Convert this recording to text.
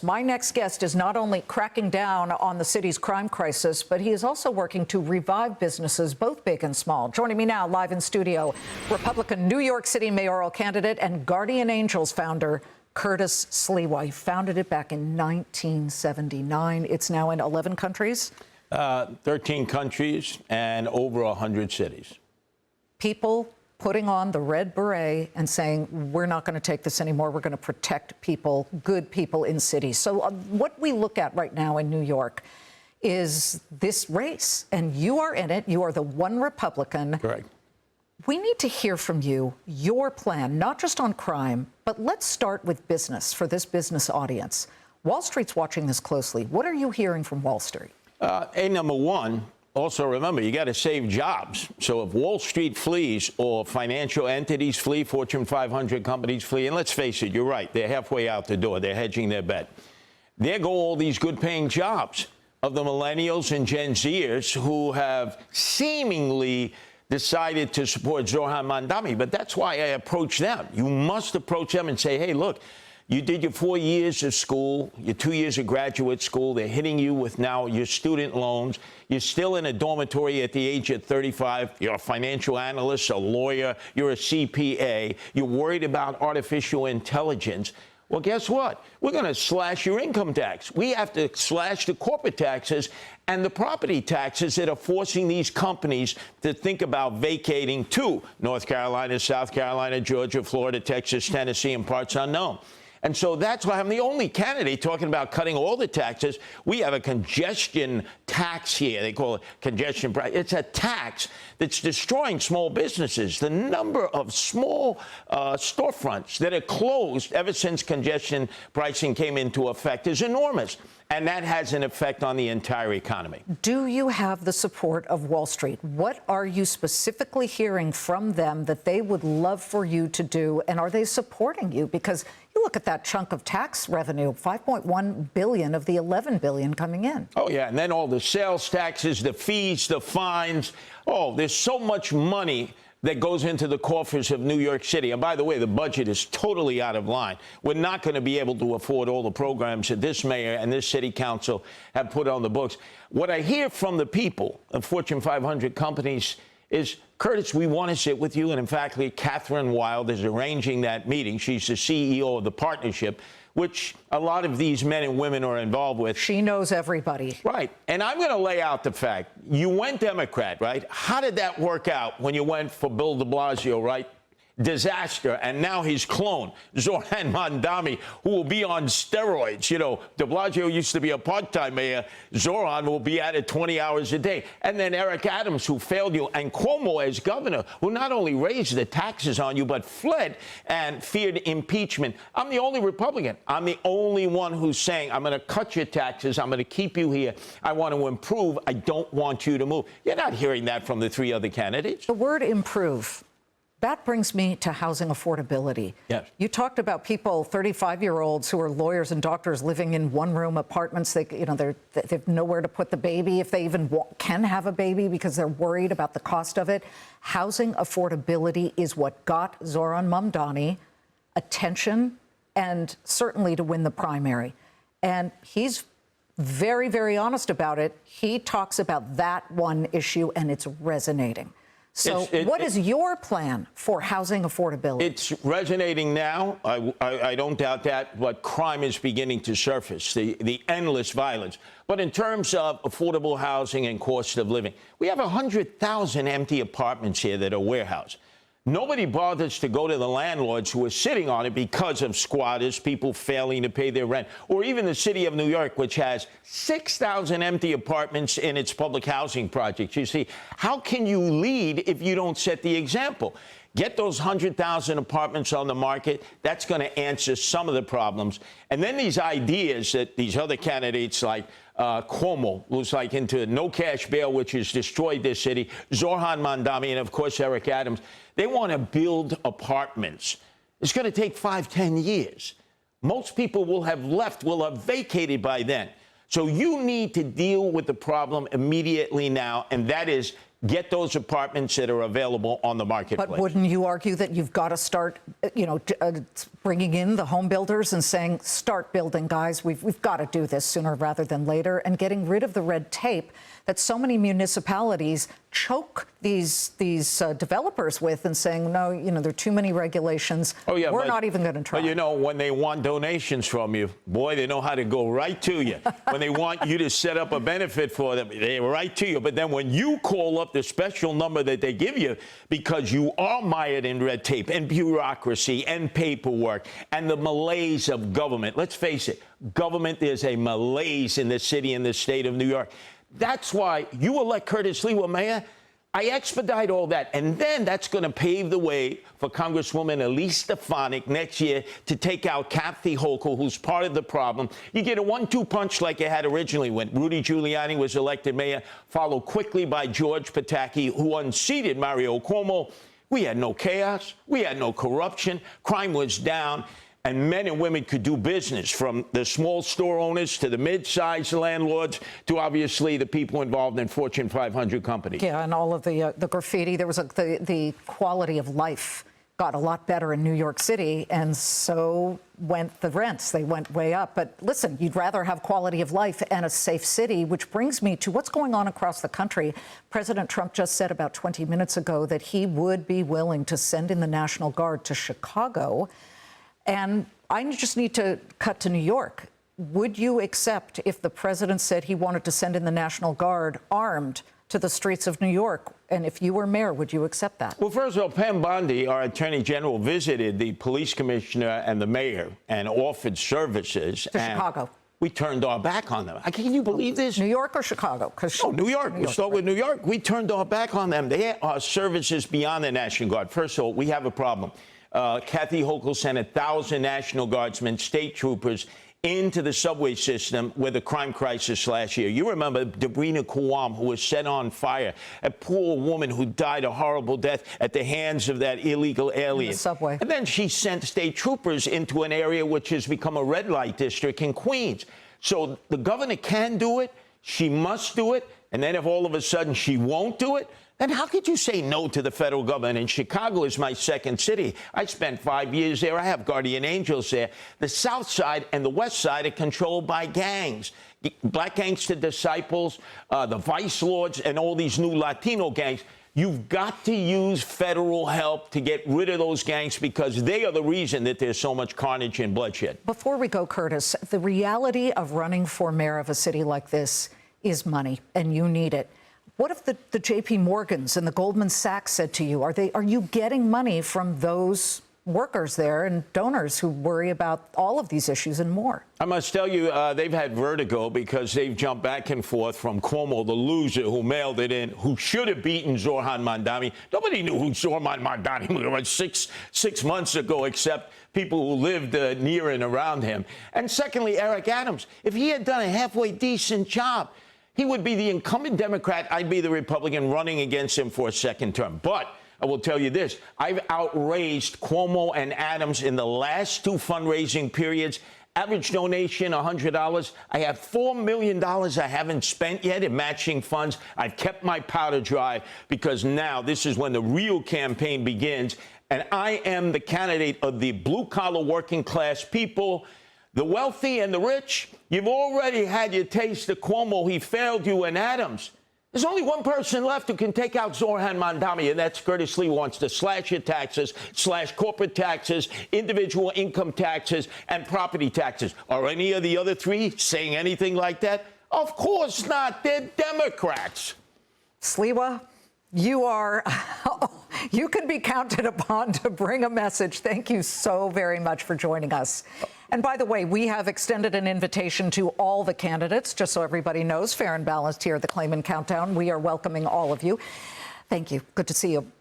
My next guest is not only cracking down on the city's crime crisis, but he is also working to revive businesses, both big and small. Joining me now, live in studio, Republican New York City mayoral candidate and Guardian Angels founder, Curtis Sliwa. He founded it back in 1979. It's now in 11 countries? 13 countries and over 100 cities. People putting on the red beret and saying, we're not going to take this anymore. We're going to protect people, good people in cities. So what we look at right now in New York is this race, and you are in it. You are the one Republican. Correct. We need to hear from you, your plan, not just on crime, but let's start with business for this business audience. Wall Street's watching this closely. What are you hearing from Wall Street? Number one, also remember, you got to save jobs. So if Wall Street flees or financial entities flee, Fortune 500 companies flee, and let's face it, you're right, they're halfway out the door. They're hedging their bet. There go all these good-paying jobs of the millennials and Gen Zers who have seemingly decided to support Zoran Mamdani. But that's why I approach them. You must approach them and say, hey, look, you did your 4 years of school, your 2 years of graduate school. They're hitting you with now your student loans. You're still in a dormitory at the age of 35. You're a financial analyst, a lawyer. You're a CPA. You're worried about artificial intelligence. Well, guess what? We're going to slash your income tax. We have to slash the corporate taxes and the property taxes that are forcing these companies to think about vacating to North Carolina, South Carolina, Georgia, Florida, Texas, Tennessee, and parts unknown. And so that's why I'm the only candidate talking about cutting all the taxes. We have a congestion tax here. They call it congestion price. It's a tax that's destroying small businesses. The number of small storefronts that are closed ever since congestion pricing came into effect is enormous. And that has an effect on the entire economy. Do you have the support of Wall Street? What are you specifically hearing from them that they would love for you to do? And are they supporting you? Because you look at that chunk of tax revenue, $5.1 billion of the $11 billion coming in. Oh, yeah. And then all the sales taxes, the fees, the fines. Oh, there's so much money that goes into the coffers of New York City. And by the way, the budget is totally out of line. We're not going to be able to afford all the programs that this mayor and this city council have put on the books. What I hear from the people of Fortune 500 companies is, Curtis, we want to sit with you. And in fact, Catherine Wild is arranging that meeting. She's the CEO of the partnership, which a lot of these men and women are involved with. She knows everybody. Right. And I'm going to lay out the fact. You went Democrat, right? How did that work out when you went for Bill de Blasio, right? Disaster. And now his clone, Zoran Mamdani, who will be on steroids. You know, de Blasio used to be a part-time mayor. Zoran will be at it 20 hours a day. And then Eric Adams, who failed you, and Cuomo as governor, who not only raised the taxes on you, but fled and feared impeachment. I'm the only Republican. I'm the only one who's saying, I'm going to cut your taxes. I'm going to keep you here. I want to improve. I don't want you to move. You're not hearing that from the three other candidates. The word improve. That brings me to housing affordability. Yes. You talked about people, 35-year-olds who are lawyers and doctors living in one-room apartments. They have nowhere to put the baby if they even can have a baby because they're worried about the cost of it. Housing affordability is what got Zoran Mamdani attention and certainly to win the primary. And he's very, very honest about it. He talks about that one issue, and it's resonating. So what is your plan for housing affordability? It's resonating now. I don't doubt that, but crime is beginning to surface, the endless violence. But in terms of affordable housing and cost of living, we have 100,000 empty apartments here that are warehoused. Nobody bothers to go to the landlords who are sitting on it because of squatters, people failing to pay their rent, or even the city of New York, which has 6,000 empty apartments in its public housing projects. You see, how can you lead if you don't set the example? Get those 100,000 apartments on the market. That's going to answer some of the problems. And then these ideas that these other candidates like Cuomo, who's like into no cash bail, which has destroyed this city, Zoran Mamdani, and of course Eric Adams, they want to build apartments. It's going to take 5-10 years. Most people will have left, will have vacated by then. So you need to deal with the problem immediately now, and that is get those apartments that are available on the marketplace. But wouldn't you argue that you've got to start, bringing in the home builders and saying, start building, guys. We've got to do this sooner rather than later, and getting rid of the red tape that so many municipalities choke these developers with, and saying, no, there are too many regulations. Oh, yeah, we're not even going to try. But when they want donations from you, boy, they know how to go right to you. When they want you to set up a benefit for them, they're right to you. But then when you call up the special number that they give you, because you are mired in red tape and bureaucracy and paperwork and the malaise of government, let's face it, government, there's a malaise in the city and the state of New York. That's why you elect Curtis Sliwa mayor. I expedite all that, and then that's going to pave the way for Congresswoman Elise Stefanik next year to take out Kathy Hochul, who's part of the problem. You get a 1-2 punch like you had originally when Rudy Giuliani was elected mayor, followed quickly by George Pataki, who unseated Mario Cuomo. We had no chaos. We had no corruption. Crime was down. And men and women could do business, from the small store owners to the mid-sized landlords to obviously the people involved in Fortune 500 companies. Yeah, and all of the graffiti. There was the quality of life got a lot better in New York City, and so went the rents. They went way up. But listen, you'd rather have quality of life and a safe city, which brings me to what's going on across the country. President Trump just said about 20 minutes ago that he would be willing to send in the National Guard to Chicago. And I just need to cut to New York. Would you accept if the president said he wanted to send in the National Guard armed to the streets of New York? And if you were mayor, would you accept that? Well, first of all, Pam Bondi, our attorney general, visited the police commissioner and the mayor and offered services. To Chicago. We turned our back on them. Can you believe this? New York or Chicago? New York. We'll start with New York. We turned our back on them. There are services beyond the National Guard. First of all, we have a problem. Kathy Hochul sent 1,000 National Guardsmen, state troopers, into the subway system with a crime crisis last year. You remember Debrina Kuwam, who was set on fire, a poor woman who died a horrible death at the hands of that illegal alien. In the subway. And then she sent state troopers into an area which has become a red light district in Queens. So the governor can do it. She must do it. And then if all of a sudden she won't do it, then how could you say no to the federal government? And Chicago is my second city. I spent 5 years there. I have guardian angels there. The South Side and the West Side are controlled by gangs. Black Gangster Disciples, the Vice Lords, and all these new Latino gangs. You've got to use federal help to get rid of those gangs, because they are the reason that there's so much carnage and bloodshed. Before we go, Curtis, the reality of running for mayor of a city like this is money, and you need it. What if the J.P. Morgans and the Goldman Sachs said to you, are you getting money from those workers there and donors who worry about all of these issues and more? I must tell you, they've had vertigo, because they've jumped back and forth from Cuomo, the loser who mailed it in, who should have beaten Zohran Mamdani. Nobody knew who Zohran Mamdani was six months ago, except people who lived near and around him. And secondly, Eric Adams, if he had done a halfway decent job, he would be the incumbent Democrat. I'd be the Republican running against him for a second term. But I will tell you this. I've outraised Cuomo and Adams in the last 2 fundraising periods. Average donation, $100. I have $4 million I haven't spent yet in matching funds. I've kept my powder dry, because now this is when the real campaign begins. And I am the candidate of the blue-collar working-class people, the wealthy and the rich. You've already had your taste of Cuomo. He failed you, and Adams. There's only one person left who can take out Zohran Mamdani, and that's Curtis Sliwa. Wants to slash your taxes, slash corporate taxes, individual income taxes, and property taxes. Are any of the other 3 saying anything like that? Of course not. They're Democrats. Sliwa, you can be counted upon to bring a message. Thank you so very much for joining us. And by the way, we have extended an invitation to all the candidates, just so everybody knows, fair and balanced here at the Claman Countdown. We are welcoming all of you. Thank you. Good to see you.